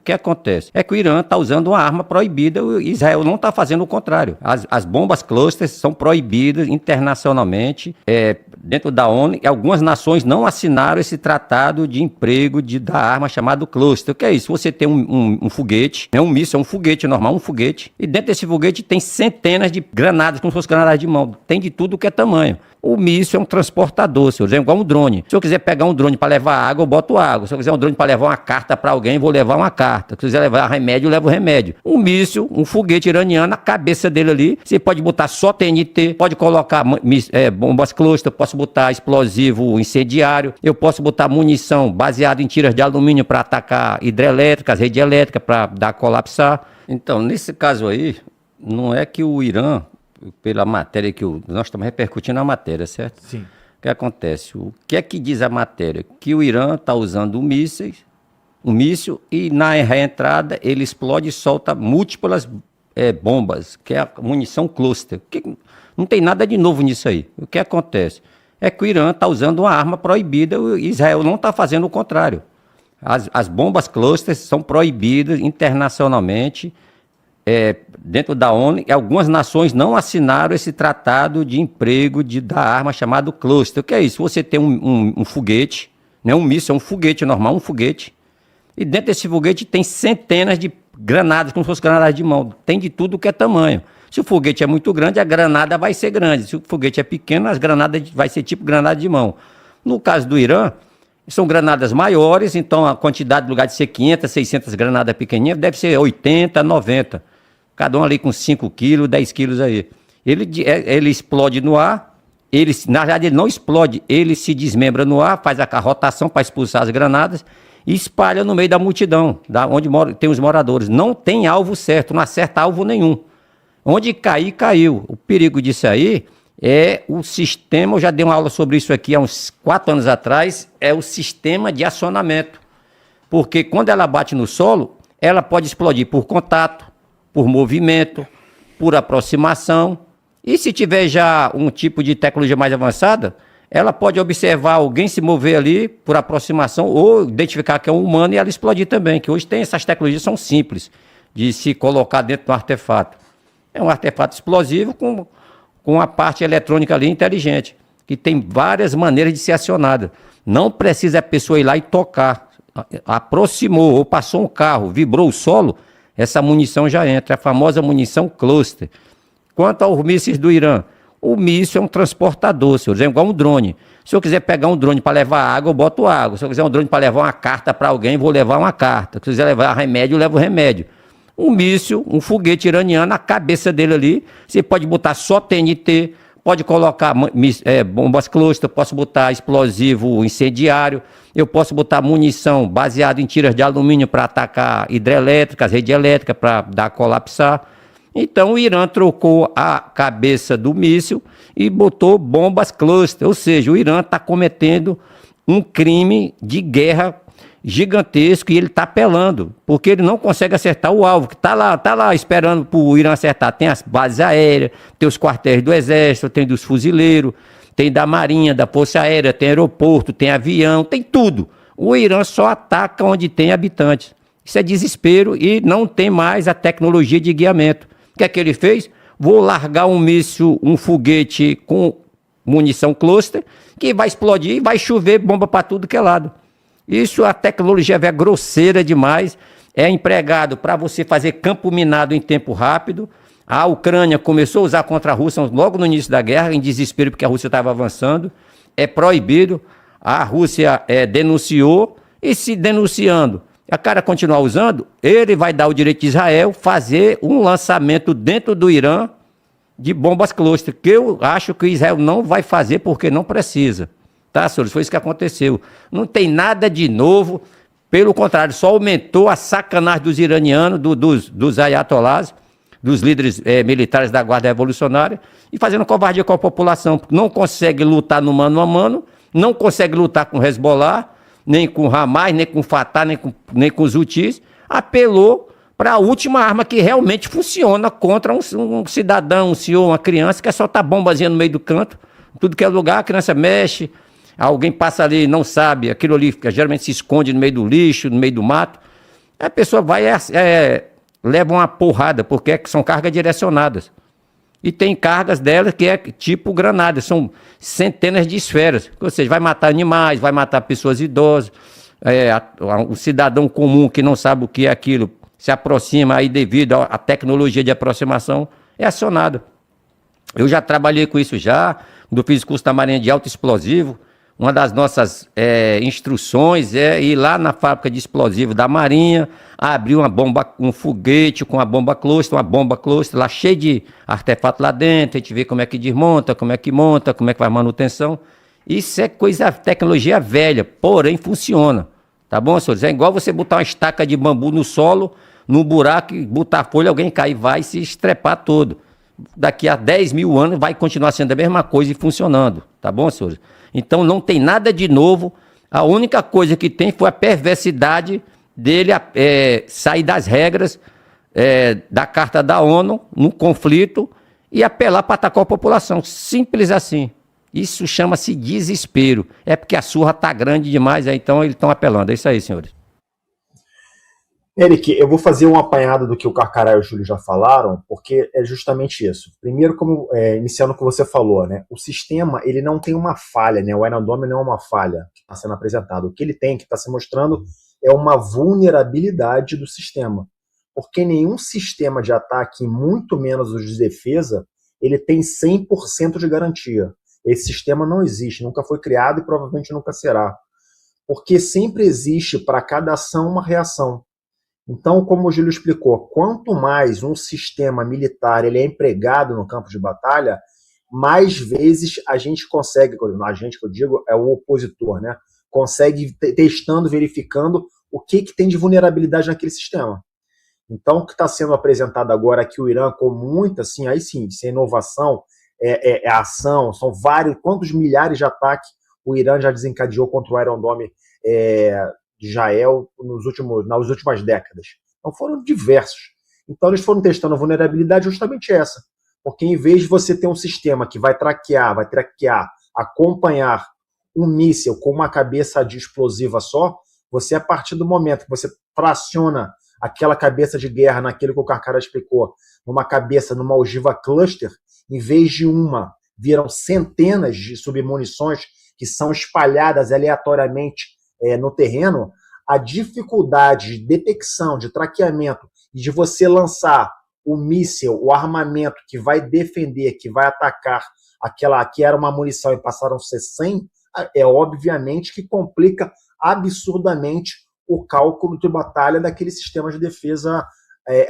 que acontece? É que o Irã está usando uma arma proibida e Israel não está fazendo o contrário. As bombas cluster são proibidas internacionalmente, dentro da ONU, e algumas nações não assinaram esse tratado de emprego da arma chamado cluster. O que é isso? Você tem um foguete, um míssil, é um foguete normal, um foguete, e dentro desse foguete tem centenas de granadas, como se fossem granadas de mão. Tem de tudo que é tamanho. O míssil é um transportador, senhor, é igual um drone. Se eu quiser pegar um drone para levar água, eu boto água. Se eu quiser um drone para levar uma carta para alguém, eu vou levar uma carta. Se eu quiser levar remédio, eu levo remédio. Um míssil, um foguete iraniano, a cabeça dele ali, você pode botar só TNT, pode colocar bombas cluster, posso botar explosivo incendiário, eu posso botar munição baseada em tiras de alumínio para atacar hidrelétricas, rede elétrica, para dar colapsar. Então, nesse caso aí, não é que o Irã, pela matéria que nós estamos repercutindo a matéria, certo? Sim. O que acontece? O que é que diz a matéria? Que o Irã está usando um míssil e na reentrada ele explode e solta múltiplas bombas, que é a munição cluster. Não tem nada de novo nisso aí. O que acontece? É que o Irã está usando uma arma proibida e Israel não está fazendo o contrário. As bombas cluster são proibidas internacionalmente, dentro da ONU, e algumas nações não assinaram esse tratado de emprego da arma chamado cluster. O que é isso? Você tem um foguete, não é um míssil, é um foguete normal, um foguete, e dentro desse foguete tem centenas de granadas, como se fossem granadas de mão. Tem de tudo que é tamanho. Se o foguete é muito grande, a granada vai ser grande. Se o foguete é pequeno, as granadas vai ser tipo granada de mão. No caso do Irã, são granadas maiores, então a quantidade, no lugar de ser 500, 600 granadas pequenininhas, deve ser 80, 90. Cada um ali com 5 quilos, 10 quilos aí. Ele explode no ar, na verdade ele não explode, ele se desmembra no ar, faz a rotação para expulsar as granadas e espalha no meio da multidão, onde tem os moradores. Não tem alvo certo, não acerta alvo nenhum. Onde cair, caiu. O perigo disso aí é o sistema, eu já dei uma aula sobre isso aqui há uns 4 anos atrás, é o sistema de acionamento. Porque quando ela bate no solo, ela pode explodir por contato, por movimento, por aproximação. E se tiver já um tipo de tecnologia mais avançada, ela pode observar alguém se mover ali por aproximação ou identificar que é um humano e ela explodir também, que hoje tem essas tecnologias, são simples de se colocar dentro do artefato. É um artefato explosivo com a parte eletrônica ali inteligente, que tem várias maneiras de ser acionada. Não precisa a pessoa ir lá e tocar. Aproximou ou passou um carro, vibrou o solo, essa munição já entra, a famosa munição cluster. Quanto aos mísseis do Irã, o míssil é um transportador, senhor, é igual um drone. Se eu quiser pegar um drone para levar água, eu boto água. Se eu quiser um drone para levar uma carta para alguém, eu vou levar uma carta. Se eu quiser levar remédio, eu levo remédio. Um míssil, um foguete iraniano, a cabeça dele ali, você pode botar só TNT, pode colocar bombas cluster, posso botar explosivo incendiário, eu posso botar munição baseada em tiras de alumínio para atacar hidrelétricas, rede elétrica, para dar colapsar. Então o Irã trocou a cabeça do míssil e botou bombas cluster, ou seja, o Irã está cometendo um crime de guerra gigantesco e ele está apelando, porque ele não consegue acertar o alvo, que está lá esperando para o Irã acertar. Tem as bases aéreas, tem os quartéis do exército, tem dos fuzileiros, tem da marinha, da força aérea, tem aeroporto, tem avião, tem tudo. O Irã só ataca onde tem habitantes. Isso é desespero e não tem mais a tecnologia de guiamento. O que é que ele fez? Vou largar um míssil, um foguete com munição cluster, que vai explodir e vai chover bomba para tudo que é lado. Isso, a tecnologia é grosseira demais, é empregado para você fazer campo minado em tempo rápido. A Ucrânia começou a usar contra a Rússia logo no início da guerra, em desespero porque a Rússia estava avançando. É proibido, a Rússia denunciou, e se denunciando, a cara continuar usando, ele vai dar o direito de Israel fazer um lançamento dentro do Irã de bombas cluster, que eu acho que Israel não vai fazer porque não precisa. Tá, senhores? Foi isso que aconteceu. Não tem nada de novo, pelo contrário, só aumentou a sacanagem dos iranianos, dos ayatolás, dos líderes militares da Guarda Revolucionária, e fazendo covardia com a população. Não consegue lutar no mano a mano, não consegue lutar com o Hezbollah, nem com o Hamas, nem com o Fatah, nem com os Houthis. Apelou para a última arma que realmente funciona contra um cidadão, um senhor, uma criança, que é soltar bombazinha no meio do canto, tudo que é lugar, a criança mexe. Alguém passa ali e não sabe, aquilo ali geralmente se esconde no meio do lixo, no meio do mato. A pessoa vai, leva uma porrada, porque são cargas direcionadas. E tem cargas delas que é tipo granada, são centenas de esferas. Ou seja, vai matar animais, vai matar pessoas idosas. O cidadão comum que não sabe o que é aquilo se aproxima aí devido à tecnologia de aproximação, é acionado. Eu já trabalhei com isso já, quando eu fiz curso da Marinha de Alto Explosivo. Uma das nossas instruções é ir lá na fábrica de explosivos da Marinha, abrir uma bomba, um foguete com uma bomba cluster lá cheio de artefato lá dentro, a gente vê como é que desmonta, como é que monta, como é que faz manutenção. Isso é tecnologia velha, porém funciona. Tá bom, senhores? É igual você botar uma estaca de bambu no solo, no buraco, botar folha, alguém cai e vai se estrepar todo. Daqui a 10 mil anos vai continuar sendo a mesma coisa e funcionando. Tá bom, senhores? Então não tem nada de novo. A única coisa que tem foi a perversidade dele sair das regras da Carta da ONU no conflito e apelar para atacar a população. Simples assim. Isso chama-se desespero. É porque a surra está grande demais, então eles estão apelando. É isso aí, senhores. Eric, eu vou fazer um apanhado do que o Carcará e o Júlio já falaram, porque é justamente isso. Primeiro, iniciando o que você falou, né? O sistema, ele não tem uma falha, né? O Iron Dome não é uma falha que está sendo apresentado. O que ele tem, que está se mostrando, é uma vulnerabilidade do sistema. Porque nenhum sistema de ataque, muito menos os de defesa, ele tem 100% de garantia. Esse sistema não existe, nunca foi criado e provavelmente nunca será. Porque sempre existe para cada ação uma reação. Então, como o Júlio explicou, quanto mais um sistema militar ele é empregado no campo de batalha, mais vezes a gente consegue, a gente que eu digo é o opositor, né? Consegue testando, verificando o que tem de vulnerabilidade naquele sistema. Então, o que está sendo apresentado agora aqui o Irã com muita, assim, aí sim, sem inovação, ação, são vários, quantos milhares de ataques o Irã já desencadeou contra o Iron Dome de Israel nas últimas décadas. Então foram diversos. Então eles foram testando a vulnerabilidade justamente essa. Porque em vez de você ter um sistema que vai traquear, acompanhar um míssil com uma cabeça de explosiva só, você, a partir do momento que você fraciona aquela cabeça de guerra naquilo que o Carcará explicou, numa ogiva cluster, em vez de uma, viram centenas de submunições que são espalhadas aleatoriamente no terreno, a dificuldade de detecção, de traqueamento e de você lançar o míssil, o armamento que vai defender, que vai atacar aquela que era uma munição e passaram a ser 100, obviamente que complica absurdamente o cálculo de batalha daquele sistema de defesa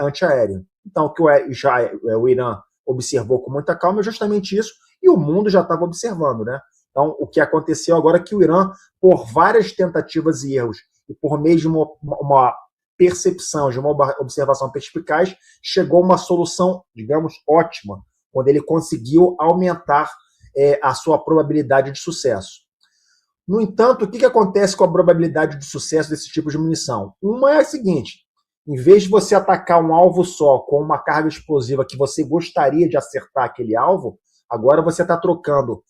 antiaéreo. Então, o que o Irã observou com muita calma é justamente isso, e o mundo já estava observando, né? Então, o que aconteceu agora é que o Irã, por várias tentativas e erros, e por meio de uma percepção, de uma observação perspicaz, chegou a uma solução, digamos, ótima, quando ele conseguiu aumentar a sua probabilidade de sucesso. No entanto, o que acontece com a probabilidade de sucesso desse tipo de munição? Uma é a seguinte: em vez de você atacar um alvo só com uma carga explosiva que você gostaria de acertar aquele alvo, agora você está trocando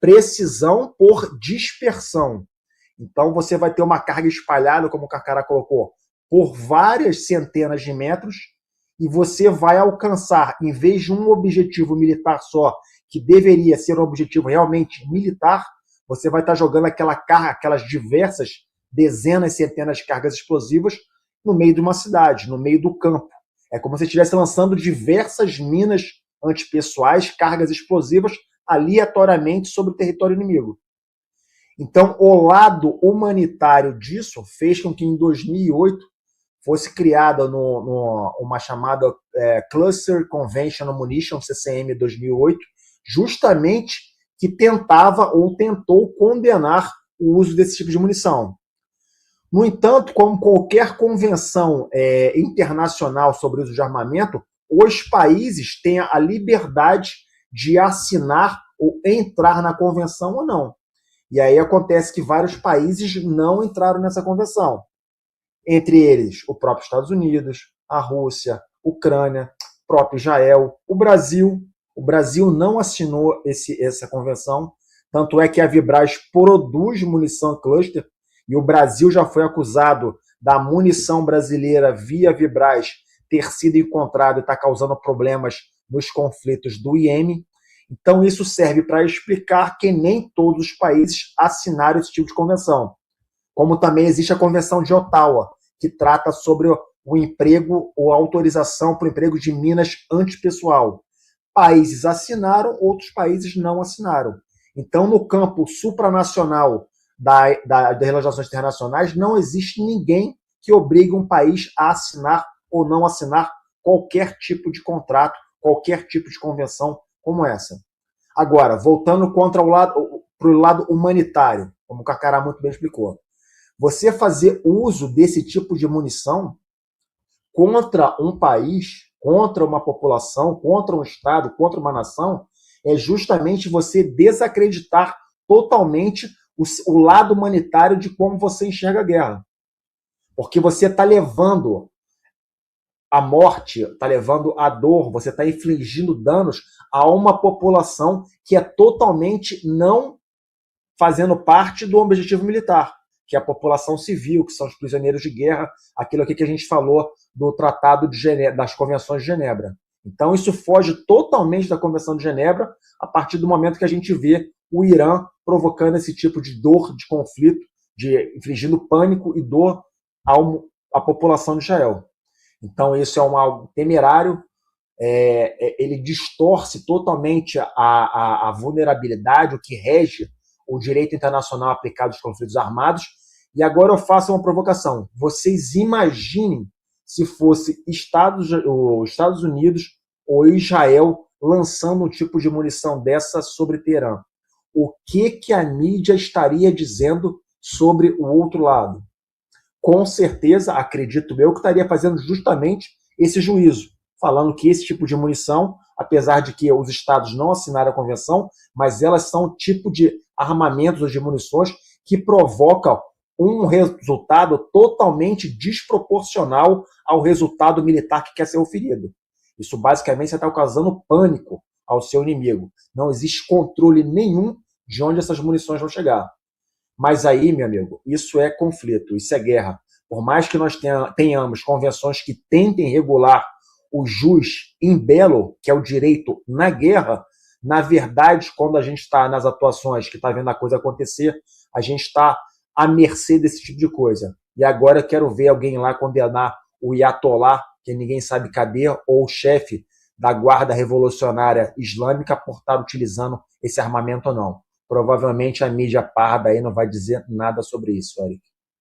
precisão por dispersão. Então você vai ter uma carga espalhada, como o Carcará colocou, por várias centenas de metros, e você vai alcançar, em vez de um objetivo militar só, que deveria ser um objetivo realmente militar, você vai estar jogando aquelas diversas dezenas, centenas de cargas explosivas no meio de uma cidade, no meio do campo. É como se estivesse lançando diversas minas antipessoais, cargas explosivas, aleatoriamente sobre o território inimigo. Então, o lado humanitário disso fez com que em 2008 fosse criada uma chamada Cluster Conventional Munition, CCM 2008, justamente que tentava ou tentou condenar o uso desse tipo de munição. No entanto, como qualquer convenção internacional sobre o uso de armamento, os países têm a liberdade de assinar ou entrar na convenção ou não. E aí acontece que vários países não entraram nessa convenção. Entre eles, o próprio Estados Unidos, a Rússia, Ucrânia, o próprio Israel, o Brasil. O Brasil não assinou essa convenção, tanto é que a Vibraz produz munição cluster, e o Brasil já foi acusado da munição brasileira via Vibraz ter sido encontrado e está causando problemas nos conflitos do Iêmen. Então, isso serve para explicar que nem todos os países assinaram esse tipo de convenção. Como também existe a Convenção de Ottawa, que trata sobre o emprego ou autorização para o emprego de minas antipessoal. Países assinaram, outros países não assinaram. Então, no campo supranacional das relações internacionais, não existe ninguém que obrigue um país a assinar ou não assinar qualquer tipo de contrato, qualquer tipo de convenção como essa. Agora, voltando para o lado humanitário, como o Carcará muito bem explicou, você fazer uso desse tipo de munição contra um país, contra uma população, contra um Estado, contra uma nação, é justamente você desacreditar totalmente o lado humanitário de como você enxerga a guerra. Porque você está levando a morte, está levando a dor, você está infligindo danos a uma população que é totalmente não fazendo parte do objetivo militar, que é a população civil, que são os prisioneiros de guerra, aquilo aqui que a gente falou do Tratado de Genebra, das Convenções de Genebra. Então isso foge totalmente da Convenção de Genebra a partir do momento que a gente vê o Irã provocando esse tipo de dor, de conflito, infligindo pânico e dor à população de Israel. Então isso é algo temerário, ele distorce totalmente a vulnerabilidade, o que rege o direito internacional aplicado aos conflitos armados. E agora eu faço uma provocação. Vocês imaginem se fosse os Estados Unidos ou Israel lançando um tipo de munição dessa sobre Teherã. O que a mídia estaria dizendo sobre o outro lado? Com certeza, acredito eu, que estaria fazendo justamente esse juízo, falando que esse tipo de munição, apesar de que os estados não assinaram a convenção, mas elas são um tipo de armamentos ou de munições que provocam um resultado totalmente desproporcional ao resultado militar que quer ser oferido. Isso basicamente você está causando pânico ao seu inimigo. Não existe controle nenhum de onde essas munições vão chegar. Mas aí, meu amigo, isso é conflito, isso é guerra. Por mais que nós tenhamos convenções que tentem regular o jus in bello, que é o direito na guerra, na verdade, quando a gente está nas atuações, que está vendo a coisa acontecer, a gente está à mercê desse tipo de coisa. E agora eu quero ver alguém lá condenar o Ayatollah, que ninguém sabe cadê, ou o chefe da Guarda Revolucionária Islâmica por estar utilizando esse armamento ou não. Provavelmente a mídia parda aí não vai dizer nada sobre isso, Eric.